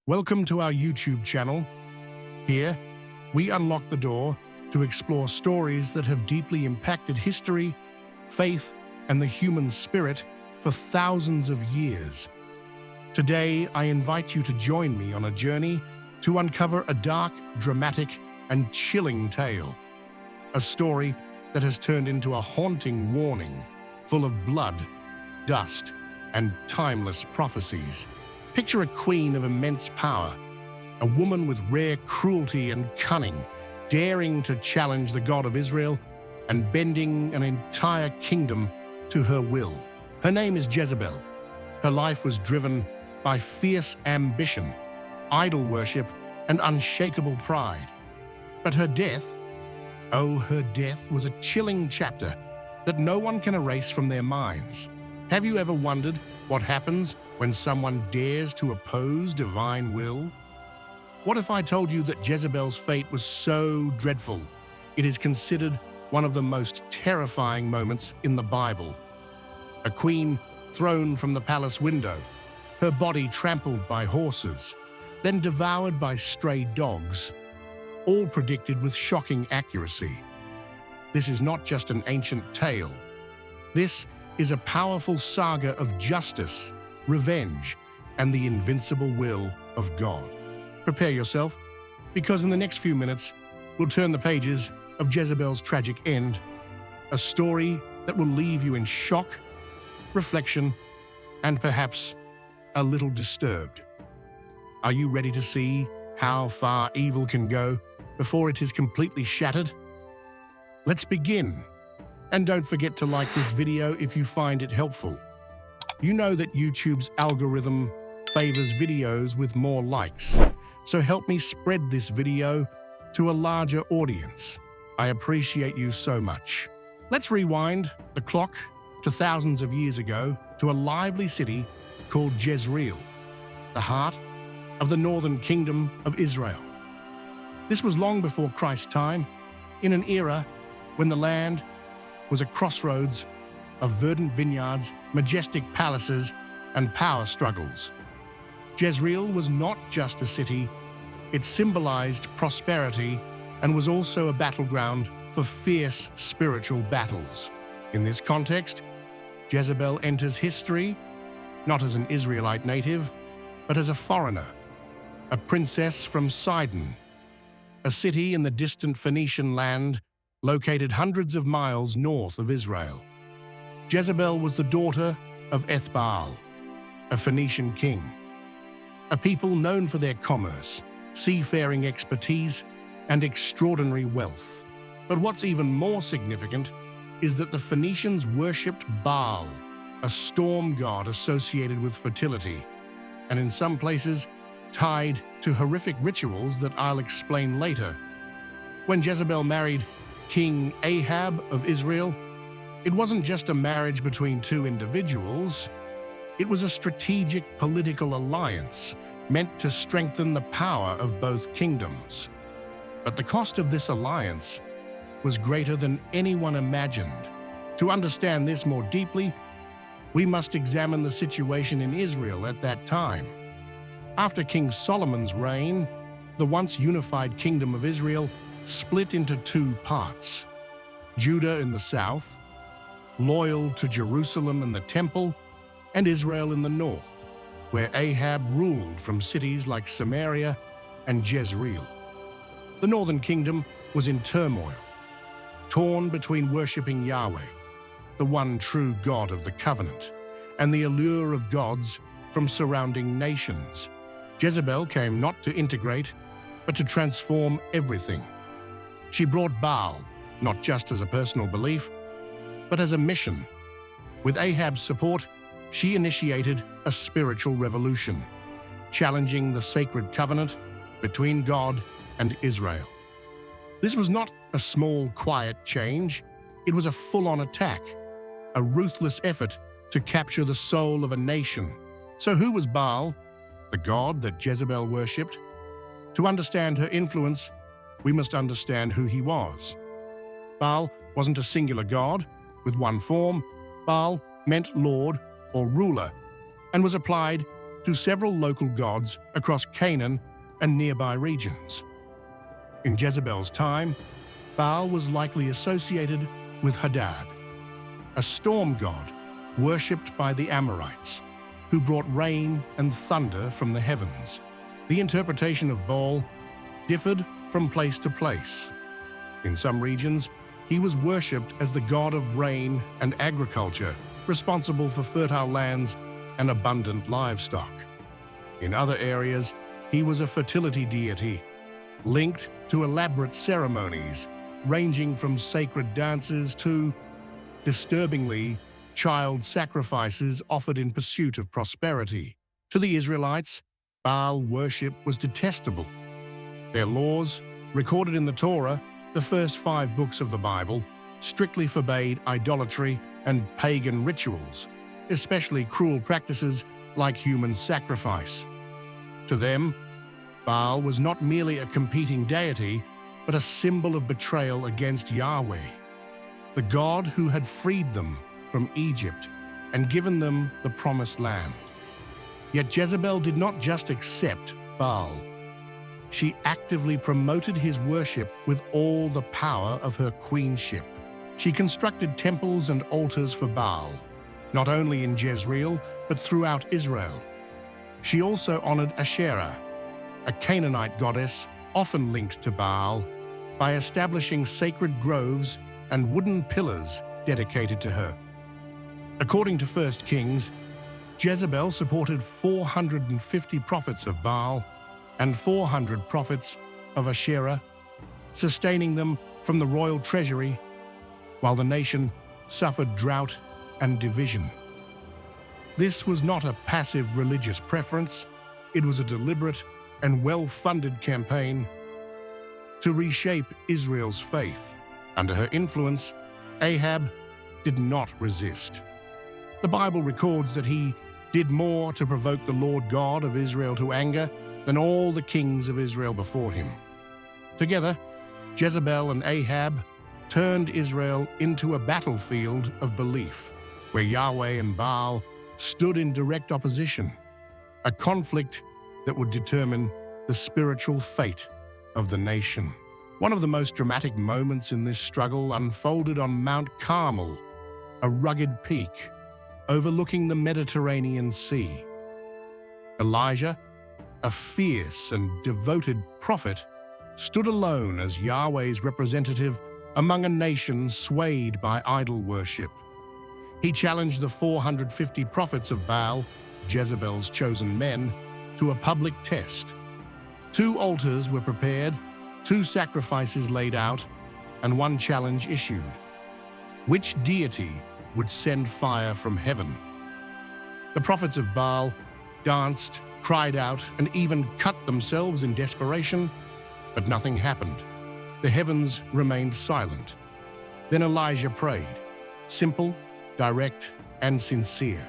Welcome to our YouTube channel. Here, we unlock the door to explore stories that have deeply impacted history, faith, and the human spirit for thousands of years. Today, I invite you to join me on a journey to uncover a dark, dramatic, and chilling tale. A story that has turned into a haunting warning, full of blood, dust, and timeless prophecies. Picture a queen of immense power, a woman with rare cruelty and cunning, daring to challenge the God of Israel and bending an entire kingdom to her will. Her name is Jezebel. Her life was driven by fierce ambition, idol worship, and unshakable pride. But her death was a chilling chapter that no one can erase from their minds. Have you ever wondered what happens when someone dares to oppose divine will? What if I told you that Jezebel's fate was so dreadful, it is considered one of the most terrifying moments in the Bible? A queen thrown from the palace window, her body trampled by horses, then devoured by stray dogs, all predicted with shocking accuracy. This is not just an ancient tale. This is a powerful saga of justice, revenge, and the invincible will of God. Prepare yourself, because in the next few minutes, we'll turn the pages of Jezebel's tragic end, a story that will leave you in shock, reflection, and perhaps a little disturbed. Are you ready to see how far evil can go before it is completely shattered? Let's begin. And don't forget to like this video if you find it helpful. You know that YouTube's algorithm favors videos with more likes, so help me spread this video to a larger audience. I appreciate you so much. Let's rewind the clock to thousands of years ago to a lively city called Jezreel, the heart of the northern kingdom of Israel. This was long before Christ's time, in an era when the land was a crossroads of verdant vineyards, majestic palaces, and power struggles. Jezreel was not just a city, it symbolized prosperity and was also a battleground for fierce spiritual battles. In this context, Jezebel enters history not as an Israelite native, but as a foreigner, a princess from Sidon, a city in the distant Phoenician land located hundreds of miles north of Israel. Jezebel was the daughter of Ethbaal, a Phoenician king, a people known for their commerce, seafaring expertise, and extraordinary wealth. But what's even more significant is that the Phoenicians worshipped Baal, a storm god associated with fertility, and in some places tied to horrific rituals that I'll explain later. When Jezebel married King Ahab of Israel, it wasn't just a marriage between two individuals, it was a strategic political alliance meant to strengthen the power of both kingdoms. But the cost of this alliance was greater than anyone imagined. To understand this more deeply, we must examine the situation in Israel at that time. After King Solomon's reign, the once unified kingdom of Israel split into two parts: Judah in the south, loyal to Jerusalem and the temple, and Israel in the north, where Ahab ruled from cities like Samaria and Jezreel. The northern kingdom was in turmoil, torn between worshipping Yahweh, the one true God of the covenant, and the allure of gods from surrounding nations. Jezebel came not to integrate, but to transform everything. She brought Baal, not just as a personal belief, but as a mission. With Ahab's support, she initiated a spiritual revolution, challenging the sacred covenant between God and Israel. This was not a small, quiet change. It was a full-on attack, a ruthless effort to capture the soul of a nation. So who was Baal, the god that Jezebel worshipped? To understand her influence, we must understand who he was. Baal wasn't a singular god with one form. Baal meant lord or ruler and was applied to several local gods across Canaan and nearby regions. In Jezebel's time, Baal was likely associated with Hadad, a storm god worshipped by the Amorites, who brought rain and thunder from the heavens. The interpretation of Baal differed from place to place. In some regions, he was worshipped as the god of rain and agriculture, responsible for fertile lands and abundant livestock. In other areas, he was a fertility deity, linked to elaborate ceremonies, ranging from sacred dances to, disturbingly, child sacrifices offered in pursuit of prosperity. To the Israelites, Baal worship was detestable. Their laws, recorded in the Torah, the first 5 books of the Bible, strictly forbade idolatry and pagan rituals, especially cruel practices like human sacrifice. To them, Baal was not merely a competing deity, but a symbol of betrayal against Yahweh, the God who had freed them from Egypt and given them the promised land. Yet Jezebel did not just accept Baal. She actively promoted his worship with all the power of her queenship. She constructed temples and altars for Baal, not only in Jezreel, but throughout Israel. She also honored Asherah, a Canaanite goddess often linked to Baal, by establishing sacred groves and wooden pillars dedicated to her. According to 1 Kings, Jezebel supported 450 prophets of Baal and 400 prophets of Asherah, sustaining them from the royal treasury, while the nation suffered drought and division. This was not a passive religious preference, it was a deliberate and well-funded campaign to reshape Israel's faith. Under her influence, Ahab did not resist. The Bible records that he did more to provoke the Lord God of Israel to anger than all the kings of Israel before him. Together, Jezebel and Ahab turned Israel into a battlefield of belief, where Yahweh and Baal stood in direct opposition, a conflict that would determine the spiritual fate of the nation. One of the most dramatic moments in this struggle unfolded on Mount Carmel, a rugged peak overlooking the Mediterranean Sea. Elijah, a fierce and devoted prophet, stood alone as Yahweh's representative among a nation swayed by idol worship. He challenged the 450 prophets of Baal, Jezebel's chosen men, to a public test. 2 altars were prepared, 2 sacrifices laid out, and 1 challenge issued. Which deity would send fire from heaven? The prophets of Baal danced, cried out, and even cut themselves in desperation, but nothing happened. The heavens remained silent. Then Elijah prayed, simple, direct, and sincere.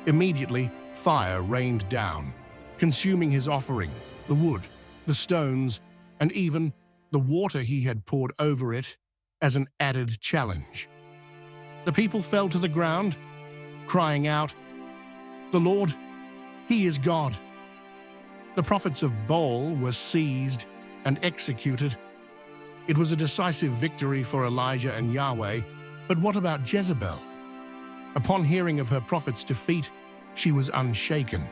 Immediately, fire rained down, consuming his offering, the wood, the stones, and even the water he had poured over it as an added challenge. The people fell to the ground, crying out, "The Lord, He is God." The prophets of Baal were seized and executed. It was a decisive victory for Elijah and Yahweh, but what about Jezebel? Upon hearing of her prophet's defeat, she was unshaken.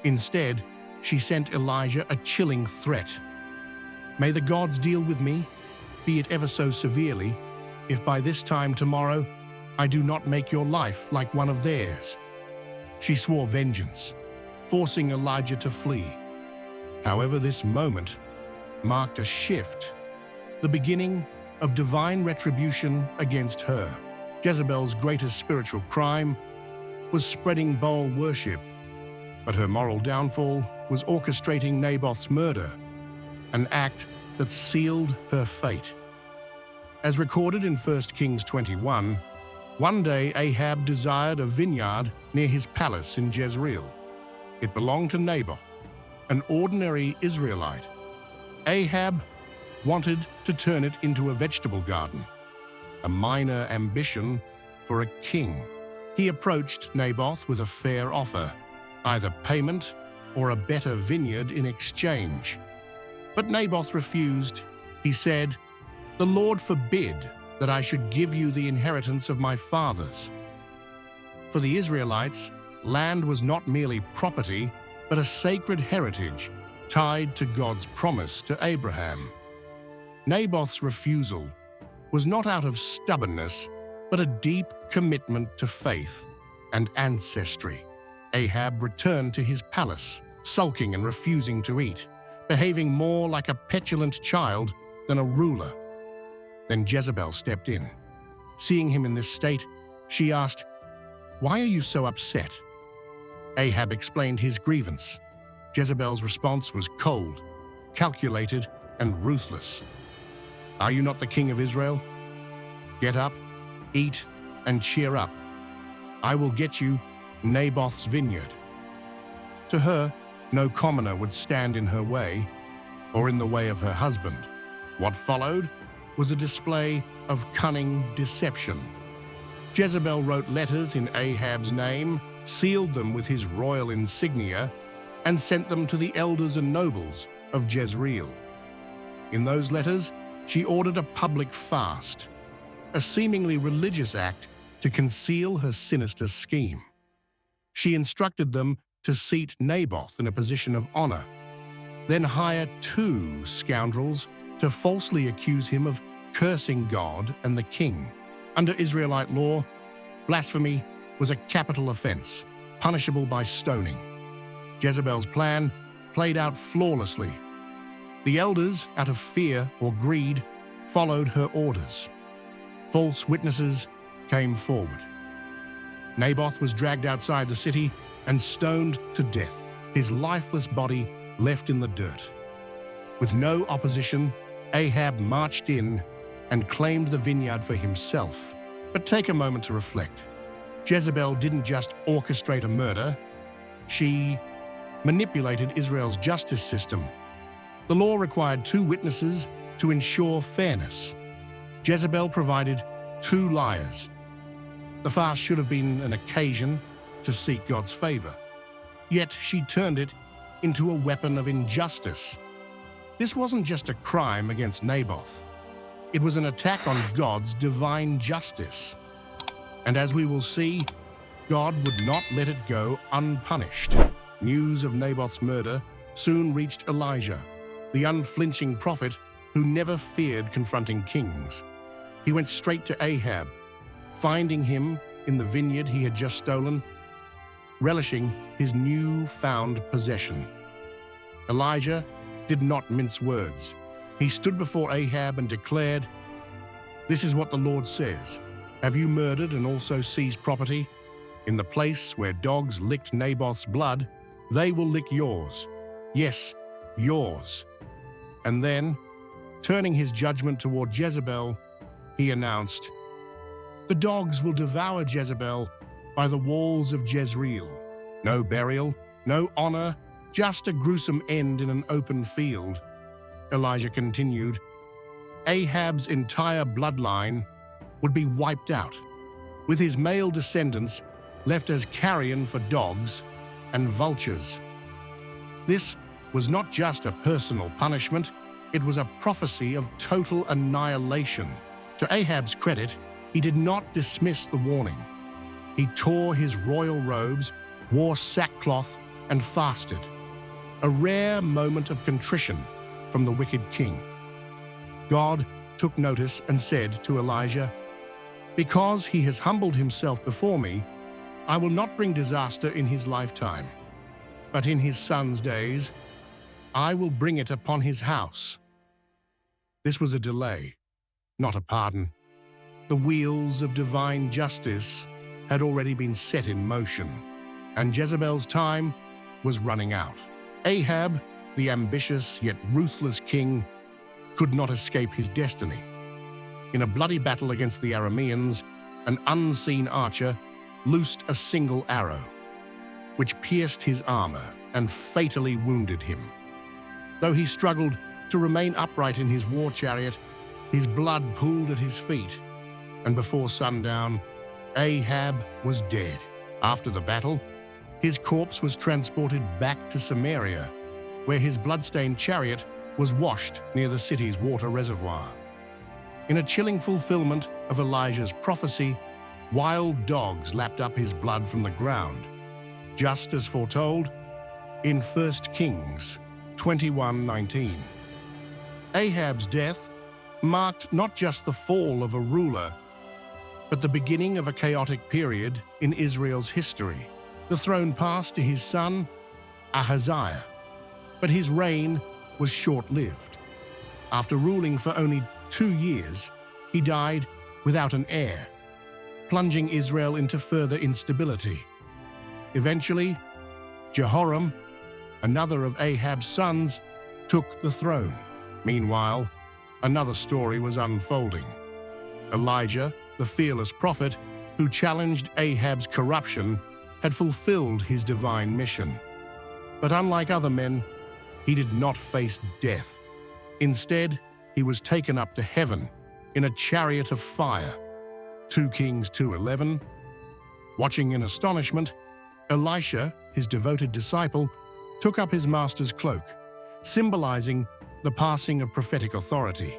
Instead, she sent Elijah a chilling threat. "May the gods deal with me, be it ever so severely, if by this time tomorrow I do not make your life like one of theirs." She swore vengeance, forcing Elijah to flee. However, this moment marked a shift, the beginning of divine retribution against her. Jezebel's greatest spiritual crime was spreading Baal worship, but her moral downfall was orchestrating Naboth's murder, an act that sealed her fate. As recorded in 1 Kings 21, one day Ahab desired a vineyard near his palace in Jezreel. It belonged to Naboth, an ordinary Israelite. Ahab wanted to turn it into a vegetable garden, a minor ambition for a king. He approached Naboth with a fair offer, either payment or a better vineyard in exchange. But Naboth refused. He said, "The Lord forbid that I should give you the inheritance of my fathers." For the Israelites, land was not merely property, but a sacred heritage tied to God's promise to Abraham. Naboth's refusal was not out of stubbornness, but a deep commitment to faith and ancestry. Ahab returned to his palace, sulking and refusing to eat, behaving more like a petulant child than a ruler. Then Jezebel stepped in. Seeing him in this state, she asked, "Why are you so upset?" Ahab explained his grievance. Jezebel's response was cold, calculated, and ruthless. "Are you not the king of Israel? Get up, eat, and cheer up. I will get you Naboth's vineyard." To her, no commoner would stand in her way or in the way of her husband. What followed was a display of cunning deception. Jezebel wrote letters in Ahab's name, sealed them with his royal insignia, and sent them to the elders and nobles of Jezreel. In those letters, she ordered a public fast, a seemingly religious act to conceal her sinister scheme. She instructed them to seat Naboth in a position of honor, then hire 2 scoundrels to falsely accuse him of cursing God and the king. Under Israelite law, blasphemy was a capital offense, punishable by stoning. Jezebel's plan played out flawlessly. The elders, out of fear or greed, followed her orders. False witnesses came forward. Naboth was dragged outside the city and stoned to death, his lifeless body left in the dirt. With no opposition, Ahab marched in and claimed the vineyard for himself. But take a moment to reflect. Jezebel didn't just orchestrate a murder, she manipulated Israel's justice system. The law required 2 witnesses to ensure fairness. Jezebel provided 2 liars. The fast should have been an occasion to seek God's favor. Yet she turned it into a weapon of injustice. This wasn't just a crime against Naboth. It was an attack on God's divine justice. And as we will see, God would not let it go unpunished. News of Naboth's murder soon reached Elijah, the unflinching prophet who never feared confronting kings. He went straight to Ahab, finding him in the vineyard he had just stolen, relishing his new-found possession. Elijah did not mince words. He stood before Ahab and declared, "This is what the Lord says. Have you murdered and also seized property? In the place where dogs licked Naboth's blood, they will lick yours. Yes, yours." And then, turning his judgment toward Jezebel, he announced, "The dogs will devour Jezebel by the walls of Jezreel. No burial, no honor, just a gruesome end in an open field." Elijah continued, "Ahab's entire bloodline would be wiped out, with his male descendants left as carrion for dogs and vultures." This was not just a personal punishment, it was a prophecy of total annihilation. To Ahab's credit, he did not dismiss the warning. He tore his royal robes, wore sackcloth, and fasted, a rare moment of contrition from the wicked king. God took notice and said to Elijah, "Because he has humbled himself before me, I will not bring disaster in his lifetime, but in his son's days, I will bring it upon his house." This was a delay, not a pardon. The wheels of divine justice had already been set in motion, and Jezebel's time was running out. Ahab, the ambitious yet ruthless king, could not escape his destiny. In a bloody battle against the Arameans, an unseen archer loosed a single arrow, which pierced his armor and fatally wounded him. Though he struggled to remain upright in his war chariot, his blood pooled at his feet, and before sundown, Ahab was dead. After the battle, His corpse was transported back to Samaria, where his blood-stained chariot was washed near the city's water reservoir. In a chilling fulfillment of Elijah's prophecy, wild dogs lapped up his blood from the ground, just as foretold in 1 Kings 21:19. Ahab's death marked not just the fall of a ruler, but the beginning of a chaotic period in Israel's history. The throne passed to his son, Ahaziah, but his reign was short-lived. After ruling for only 2 years, he died without an heir, plunging Israel into further instability. Eventually, Jehoram, another of Ahab's sons, took the throne. Meanwhile, another story was unfolding. Elijah, the fearless prophet who challenged Ahab's corruption, had fulfilled his divine mission. But unlike other men, he did not face death. Instead, he was taken up to heaven in a chariot of fire. 2 Kings 2:11. Watching in astonishment, Elisha, his devoted disciple, took up his master's cloak, symbolizing the passing of prophetic authority.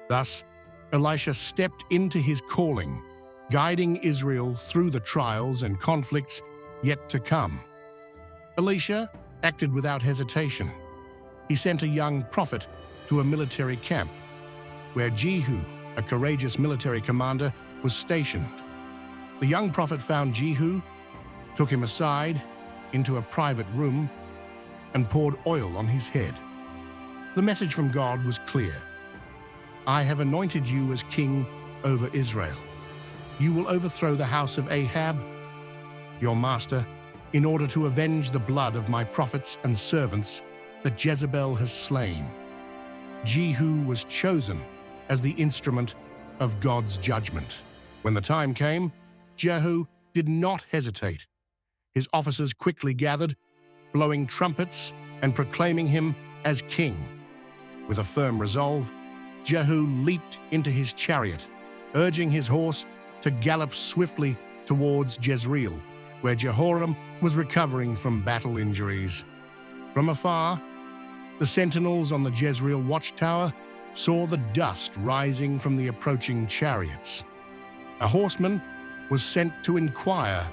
Thus, Elisha stepped into his calling, guiding Israel through the trials and conflicts yet to come. Elisha acted without hesitation. He sent a young prophet to a military camp, where Jehu, a courageous military commander, was stationed. The young prophet found Jehu, took him aside into a private room, and poured oil on his head. The message from God was clear. "I have anointed you as king over Israel. You will overthrow the house of Ahab, your master, in order to avenge the blood of my prophets and servants that Jezebel has slain." Jehu was chosen as the instrument of God's judgment. When the time came, Jehu did not hesitate. His officers quickly gathered, blowing trumpets and proclaiming him as king. With a firm resolve, Jehu leaped into his chariot, urging his horse to gallop swiftly towards Jezreel, where Jehoram was recovering from battle injuries. From afar, the sentinels on the Jezreel watchtower saw the dust rising from the approaching chariots. A horseman was sent to inquire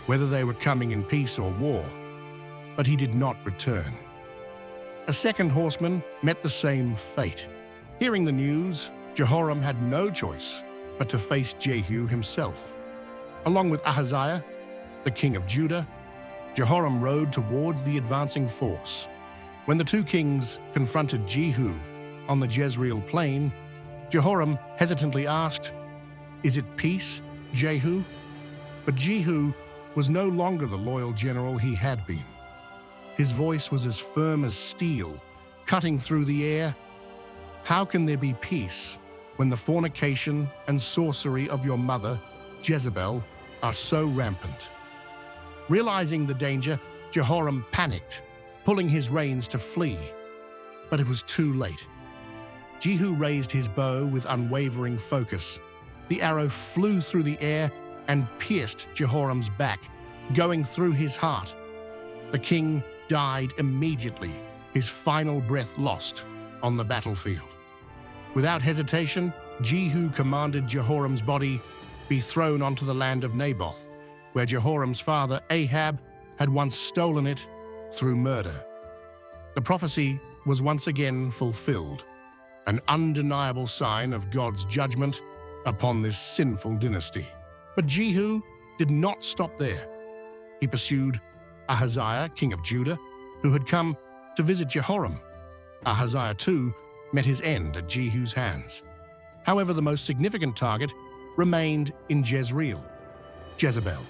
whether they were coming in peace or war, but he did not return. A second horseman met the same fate. Hearing the news, Jehoram had no choice but to face Jehu himself. Along with Ahaziah, the king of Judah, Jehoram rode towards the advancing force. When the two kings confronted Jehu on the Jezreel plain, Jehoram hesitantly asked, "Is it peace, Jehu?" But Jehu was no longer the loyal general he had been. His voice was as firm as steel, cutting through the air. "How can there be peace when the fornication and sorcery of your mother, Jezebel, are so rampant?" Realizing the danger, Jehoram panicked, pulling his reins to flee. But it was too late. Jehu raised his bow with unwavering focus. The arrow flew through the air and pierced Jehoram's back, going through his heart. The king died immediately, his final breath lost on the battlefield. Without hesitation, Jehu commanded Jehoram's body be thrown onto the land of Naboth, where Jehoram's father Ahab had once stolen it through murder. The prophecy was once again fulfilled, an undeniable sign of God's judgment upon this sinful dynasty. But Jehu did not stop there. He pursued Ahaziah, king of Judah, who had come to visit Jehoram. Ahaziah, too, met his end at Jehu's hands. However, the most significant target remained in Jezreel, Jezebel,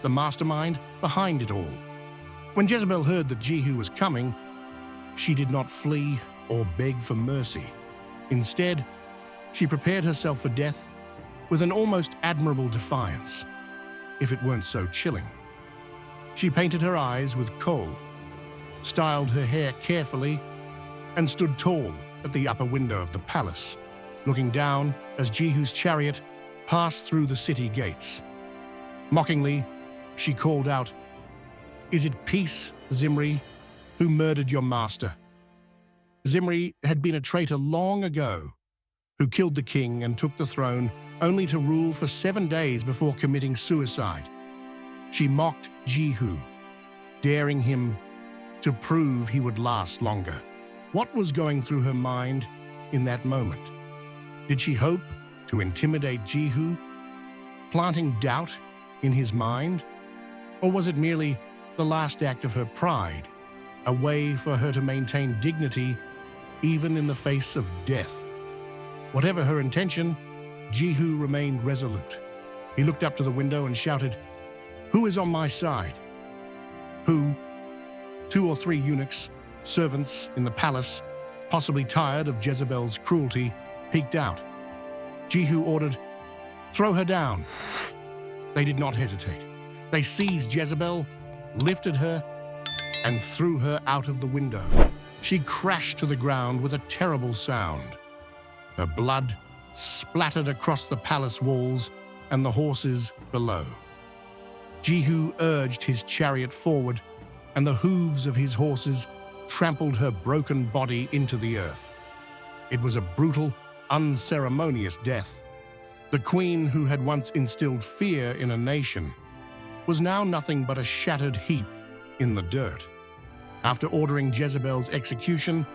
the mastermind behind it all. When Jezebel heard that Jehu was coming, she did not flee or beg for mercy. Instead, she prepared herself for death with an almost admirable defiance, if it weren't so chilling. She painted her eyes with kohl, styled her hair carefully, and stood tall at the upper window of the palace, looking down as Jehu's chariot passed through the city gates. Mockingly, she called out, Is it peace, Zimri, who murdered your master? Zimri had been a traitor long ago, who killed the king and took the throne only to rule for 7 days before committing suicide. She mocked Jehu, daring him to prove he would last longer. What was going through her mind in that moment? Did she hope to intimidate Jehu, planting doubt in his mind? Or was it merely the last act of her pride, a way for her to maintain dignity even in the face of death? Whatever her intention, Jehu remained resolute. He looked up to the window and shouted, "Who is on my side?" Who? 2 or 3 eunuchs, servants in the palace, possibly tired of Jezebel's cruelty, peeked out. Jehu ordered, "Throw her down." They did not hesitate. They seized Jezebel, lifted her, and threw her out of the window. She crashed to the ground with a terrible sound. Her blood splattered across the palace walls and the horses below. Jehu urged his chariot forward, and the hooves of his horses trampled her broken body into the earth. It was a brutal, unceremonious death. The queen who had once instilled fear in a nation was now nothing but a shattered heap in the dirt. After ordering Jezebel's execution,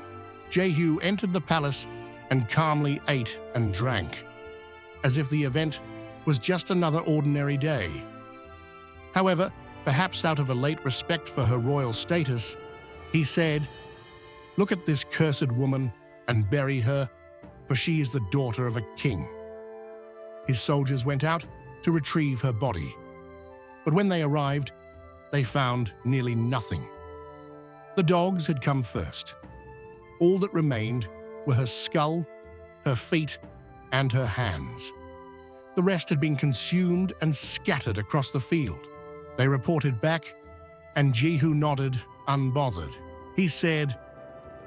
Jehu entered the palace and calmly ate and drank, as if the event was just another ordinary day. However, perhaps out of a late respect for her royal status, he said, "Look at this cursed woman and bury her, for she is the daughter of a king." His soldiers went out to retrieve her body, but when they arrived, they found nearly nothing. The dogs had come first. All that remained were her skull, her feet, and her hands. The rest had been consumed and scattered across the field. They reported back, and Jehu nodded, unbothered. He said,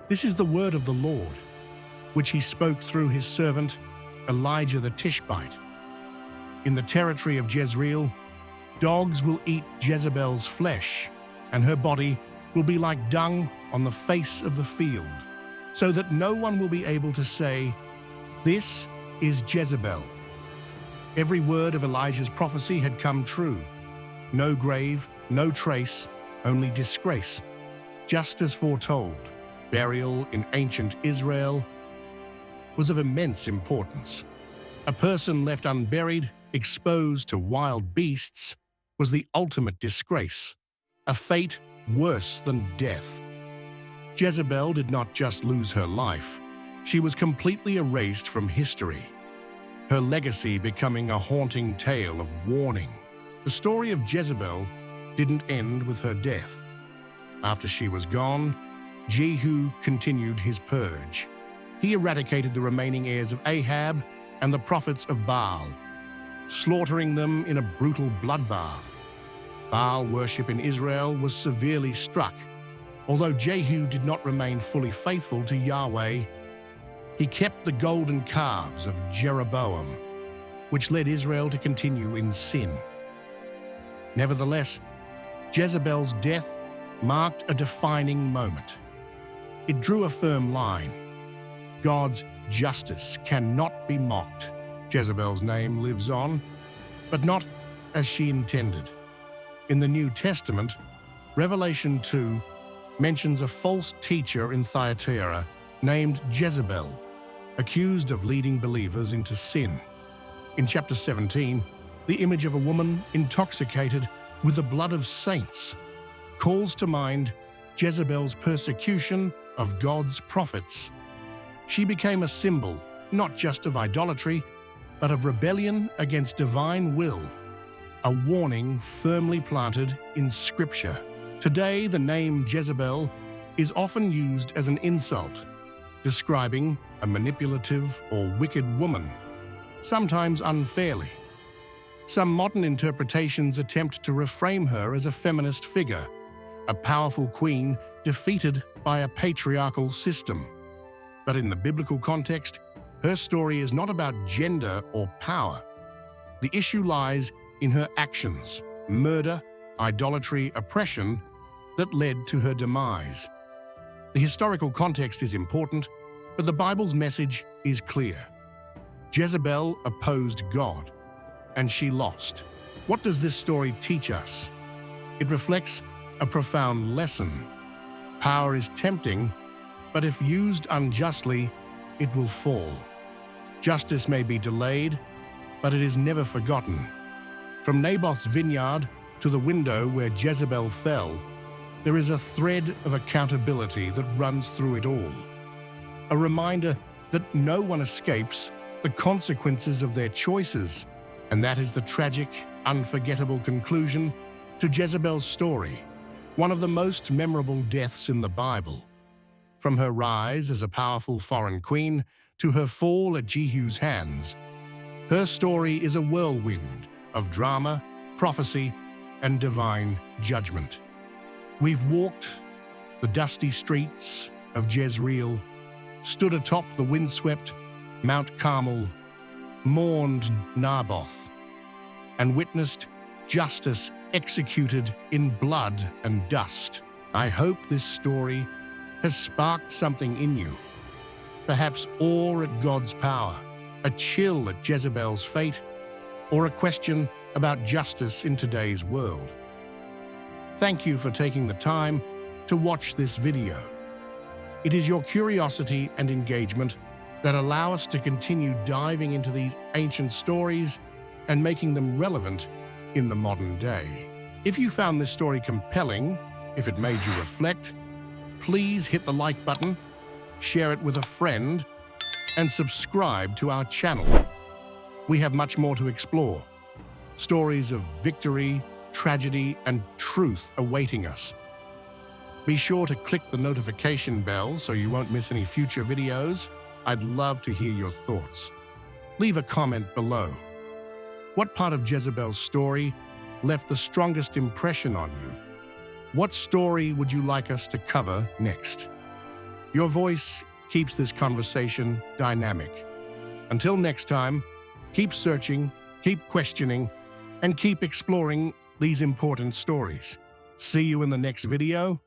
"This is the word of the Lord, which he spoke through his servant Elijah the Tishbite. In the territory of Jezreel, dogs will eat Jezebel's flesh, and her body will be like dung on the face of the field, so that no one will be able to say, 'This is Jezebel.'" Every word of Elijah's prophecy had come true. No grave, no trace, only disgrace. Just as foretold, burial in ancient Israel was of immense importance. A person left unburied, exposed to wild beasts, was the ultimate disgrace, a fate worse than death. Jezebel did not just lose her life, she was completely erased from history, her legacy becoming a haunting tale of warning. The story of Jezebel didn't end with her death. After she was gone, Jehu continued his purge. He eradicated the remaining heirs of Ahab and the prophets of Baal, slaughtering them in a brutal bloodbath. Baal worship in Israel was severely struck. Although Jehu did not remain fully faithful to Yahweh, he kept the golden calves of Jeroboam, which led Israel to continue in sin. Nevertheless, Jezebel's death marked a defining moment. It drew a firm line. God's justice cannot be mocked. Jezebel's name lives on, but not as she intended. In the New Testament, Revelation 2 mentions a false teacher in Thyatira named Jezebel, accused of leading believers into sin. In chapter 17, the image of a woman intoxicated with the blood of saints calls to mind Jezebel's persecution of God's prophets. She became a symbol not just of idolatry, but of rebellion against divine will, a warning firmly planted in Scripture. Today, the name Jezebel is often used as an insult, describing a manipulative or wicked woman, sometimes unfairly. Some modern interpretations attempt to reframe her as a feminist figure, a powerful queen defeated by a patriarchal system. But in the biblical context, her story is not about gender or power. The issue lies in her actions: murder, idolatry, oppression, that led to her demise. The historical context is important, but the Bible's message is clear. Jezebel opposed God, and she lost. What does this story teach us? It reflects a profound lesson. Power is tempting, but if used unjustly, it will fall. Justice may be delayed, but it is never forgotten. From Naboth's vineyard to the window where Jezebel fell, there is a thread of accountability that runs through it all. A reminder that no one escapes the consequences of their choices, and that is the tragic, unforgettable conclusion to Jezebel's story, one of the most memorable deaths in the Bible. From her rise as a powerful foreign queen to her fall at Jehu's hands, her story is a whirlwind of drama, prophecy, and divine judgment. We've walked the dusty streets of Jezreel, stood atop the windswept Mount Carmel, mourned Naboth, and witnessed justice executed in blood and dust. I hope this story has sparked something in you. Perhaps awe at God's power, a chill at Jezebel's fate, or a question about justice in today's world. Thank you for taking the time to watch this video. It is your curiosity and engagement that allow us to continue diving into these ancient stories and making them relevant in the modern day. If you found this story compelling, if it made you reflect, please hit the like button, share it with a friend, and subscribe to our channel. We have much more to explore. Stories of victory, tragedy, and truth awaiting us. Be sure to click the notification bell so you won't miss any future videos. I'd love to hear your thoughts. Leave a comment below. What part of Jezebel's story left the strongest impression on you? What story would you like us to cover next? Your voice keeps this conversation dynamic. Until next time, keep searching, keep questioning, and keep exploring these important stories. See you in the next video.